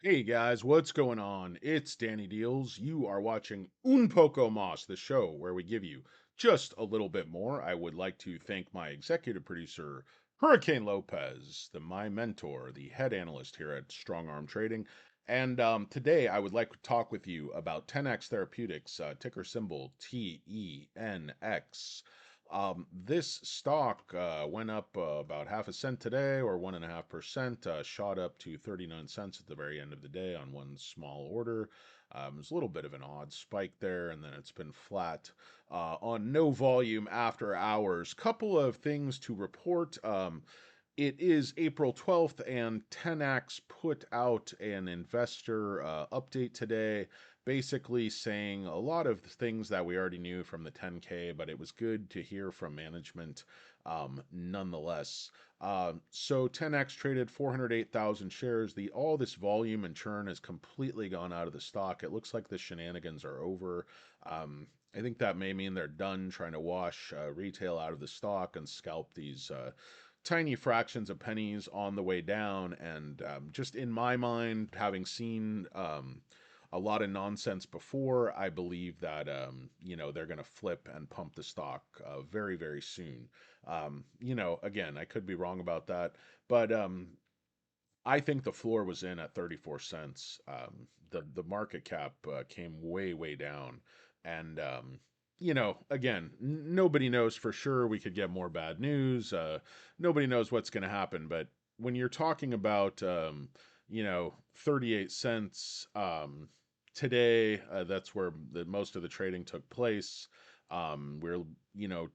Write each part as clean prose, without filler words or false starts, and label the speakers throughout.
Speaker 1: Hey guys, what's going on? It's DannyDealz. You are watching Un Poco Mas, the show where we give you just a little bit more. I would like to thank my executive producer, Hurricane Lopez, my mentor, the head analyst here at Strong Arm Trading. And today I would like to talk with you about Tenax Therapeutics, ticker symbol TENX. This stock went up about half a cent today, or 1.5%, shot up to 39 cents at the very end of the day on one small order. There's a little bit of an odd spike there, and then it's been flat on no volume after hours. Couple of things to report. It is April 12th, and Tenax put out an investor update today, basically saying a lot of things that we already knew from the 10K, but it was good to hear from management nonetheless. So 10X traded 408,000 shares. All this volume and churn has completely gone out of the stock. It looks like the shenanigans are over. I think that may mean they're done trying to wash retail out of the stock and scalp these tiny fractions of pennies on the way down. And just in my mind, having seen a lot of nonsense before, I believe that they're going to flip and pump the stock very very soon. Again, I could be wrong about that, but I think the floor was in at 34 cents. The market cap came way down, and again, nobody knows for sure. We could get more bad news. Nobody knows what's going to happen. But when you're talking about 38 cents today, that's where most of the trading took place. We're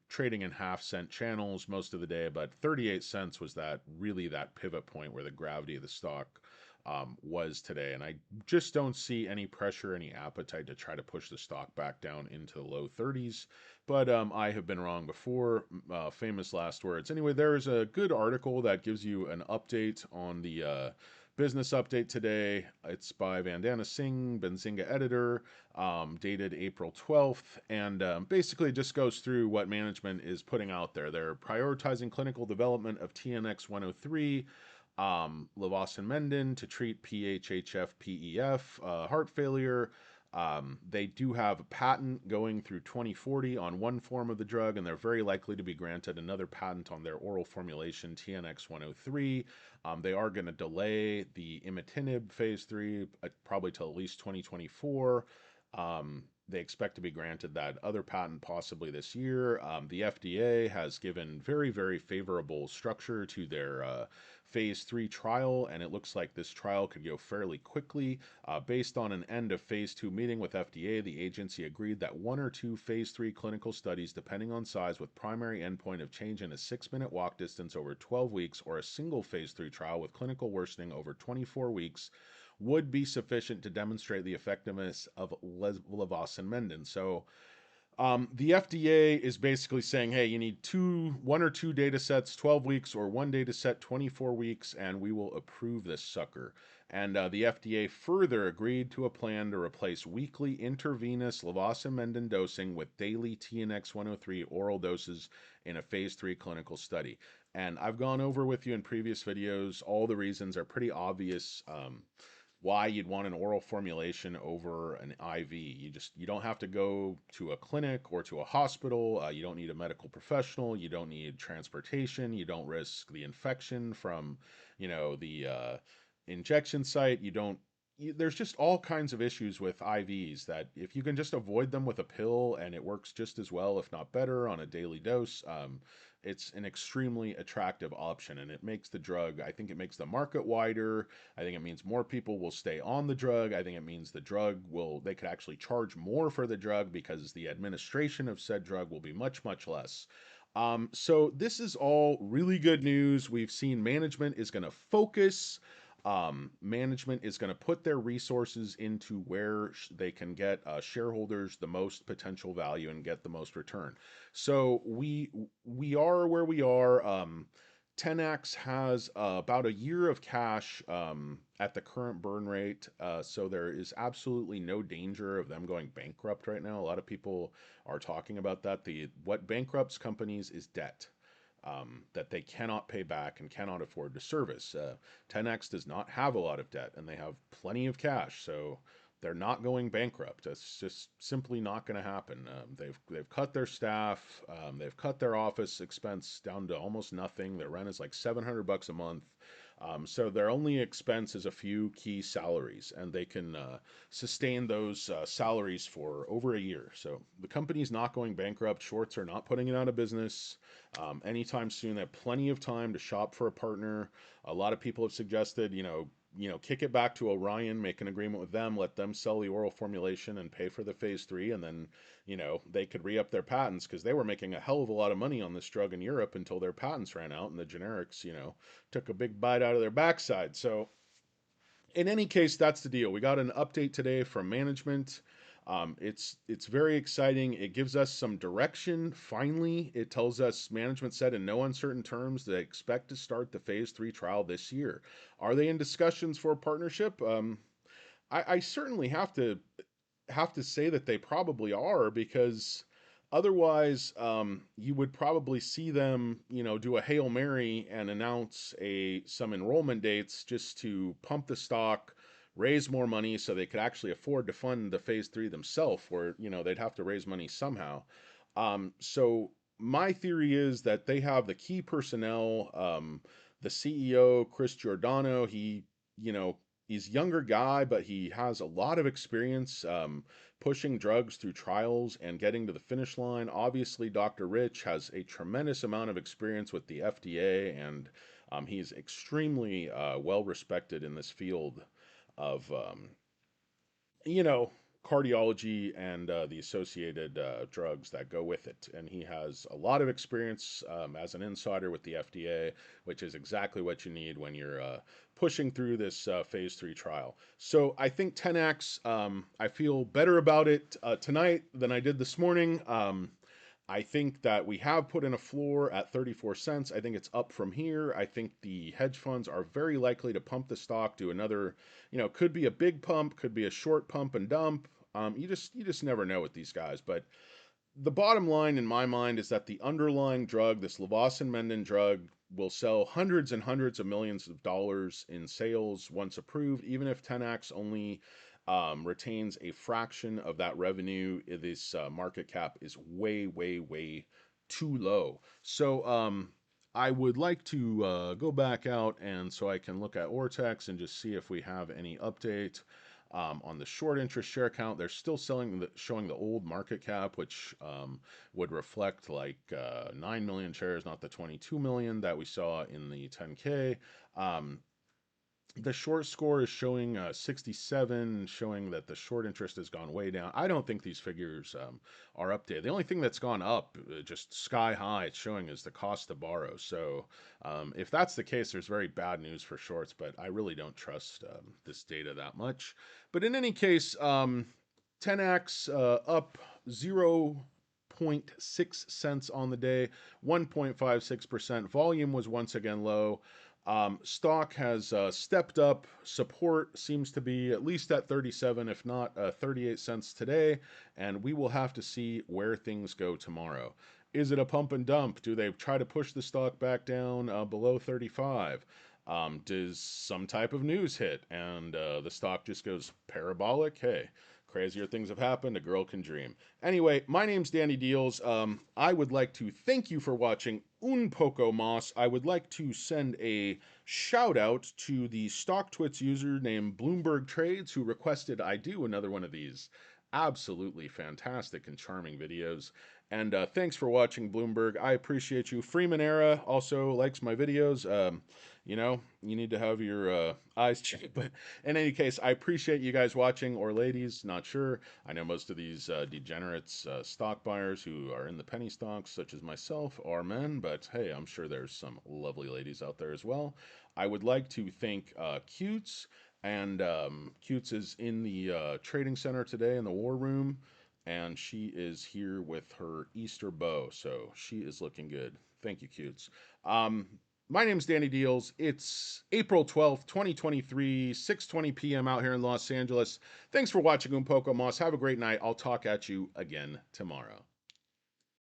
Speaker 1: trading in half cent channels most of the day, but 38 cents was that pivot point where the gravity of the stock was today. And I just don't see any pressure, any appetite to try to push the stock back down into the low 30s. But I have been wrong before. Famous last words. Anyway, there is a good article that gives you an update on the business update today. It's by Vandana Singh, Benzinga editor, dated April 12th, and basically just goes through what management is putting out there. They're prioritizing clinical development of TNX-103, Levostin to treat PHHF-PEF, heart failure. They do have a patent going through 2040 on one form of the drug, and they're very likely to be granted another patent on their oral formulation, TNX-103. They are going to delay the imatinib phase 3 probably till at least 2024. They expect to be granted that other patent possibly this year. The FDA has given very favorable structure to their phase 3 trial, and it looks like this trial could go fairly quickly. Based on an end of phase 2 meeting with FDA, the agency agreed that one or two phase 3 clinical studies, depending on size, with primary endpoint of change in a 6-minute walk distance over 12 weeks, or a single phase 3 trial with clinical worsening over 24 weeks, would be sufficient to demonstrate the effectiveness of levosimendan. So the FDA is basically saying, hey, you need one or two data sets, 12 weeks, or one data set, 24 weeks, and we will approve this sucker. And the FDA further agreed to a plan to replace weekly intravenous levosimendan dosing with daily TNX-103 oral doses in a phase 3 clinical study. And I've gone over with you in previous videos. All the reasons are pretty obvious. Why you'd want an oral formulation over an IV. You don't have to go to a clinic or to a hospital. You don't need a medical professional. You don't need transportation. You don't risk the infection from, the injection site. There's just all kinds of issues with IVs that if you can just avoid them with a pill and it works just as well, if not better, on a daily dose, it's an extremely attractive option, and it makes the drug, I think it makes the market wider. I think it means more people will stay on the drug. I think it means they could actually charge more for the drug because the administration of said drug will be much less. So this is all really good news. We've seen management is going to focus. Management is going to put their resources into where they can get shareholders the most potential value and get the most return. So we are where we are. 10x has about a year of cash at the current burn rate, so there is absolutely no danger of them going bankrupt right now. A lot of people are talking about that. What bankrupts companies is debt. that they cannot pay back and cannot afford to service. 10X does not have a lot of debt, and they have plenty of cash, so they're not going bankrupt. That's just simply not going to happen. They've cut their staff, they've cut their office expense down to almost nothing. Their rent is like $700 a month. So their only expense is a few key salaries, and they can sustain those salaries for over a year. So the company's not going bankrupt. Shorts are not putting it out of business anytime soon. They have plenty of time to shop for a partner. A lot of people have suggested, kick it back to Orion, make an agreement with them, let them sell the oral formulation and pay for the phase 3, and then, they could re-up their patents because they were making a hell of a lot of money on this drug in Europe until their patents ran out and the generics, took a big bite out of their backside. So in any case, that's the deal. We got an update today from management. It's very exciting. It gives us some direction. Finally, it tells us management said in no uncertain terms they expect to start the phase 3 trial this year. Are they in discussions for a partnership? I certainly have to say that they probably are, because otherwise you would probably see them do a Hail Mary and announce some enrollment dates just to pump the stock, raise more money so they could actually afford to fund the phase 3 themselves, where they'd have to raise money somehow. So my theory is that they have the key personnel. The CEO, Chris Giordano, you know he's a younger guy, but he has a lot of experience pushing drugs through trials and getting to the finish line. Obviously, Dr. Rich has a tremendous amount of experience with the FDA, and he's extremely well respected in this field of you know, cardiology and the associated drugs that go with it. And he has a lot of experience as an insider with the FDA, which is exactly what you need when you're pushing through this phase 3 trial. So I think 10X, I feel better about it tonight than I did this morning. I think that we have put in a floor at 34 cents. I think it's up from here. I think the hedge funds are very likely to pump the stock, do another, could be a big pump, could be a short pump and dump. You just never know with these guys. But the bottom line in my mind is that the underlying drug, this Lavosin-Mendin drug, will sell hundreds and hundreds of millions of dollars in sales once approved. Even if 10X only retains a fraction of that revenue, this market cap is way, way, way too low. So I would like to go back out, and so I can look at Ortex and just see if we have any update. On the short interest share count, they're still showing the old market cap, which would reflect like 9 million shares, not the 22 million that we saw in the 10K. The short score is showing 67, showing that the short interest has gone way down. I don't think these figures are updated. The only thing that's gone up, just sky high, it's showing is the cost to borrow. So if that's the case, there's very bad news for shorts, but I really don't trust this data that much. But in any case, 10X up 0.6 cents on the day, 1.56%. Volume was once again low. Stock has stepped up. Support seems to be at least at 37, if not 38 cents today, and we will have to see where things go tomorrow. Is it a pump and dump? Do they try to push the stock back down below 35? Does some type of news hit and the stock just goes parabolic? Hey, crazier things have happened. A girl can dream. Anyway, my name's DannyDealz. I would like to thank you for watching un poco mas. I would like to send a shout out to the StockTwits user named Bloomberg Trades, who requested I do another one of these absolutely fantastic and charming videos. And thanks for watching, Bloomberg. I appreciate you. Freeman Era also likes my videos. You need to have your eyes checked. But in any case, I appreciate you guys watching, or ladies, not sure. I know most of these degenerates stock buyers who are in the penny stocks, such as myself, are men. But hey, I'm sure there's some lovely ladies out there as well. I would like to thank Cutes. And Cutes is in the trading center today in the war room. And she is here with her Easter bow. So she is looking good. Thank you, Cutes. My name's DannyDealz. It's April 12th, 2023, 6:20 p.m. out here in Los Angeles. Thanks for watching Un Poco Mas. Have a great night. I'll talk at you again tomorrow.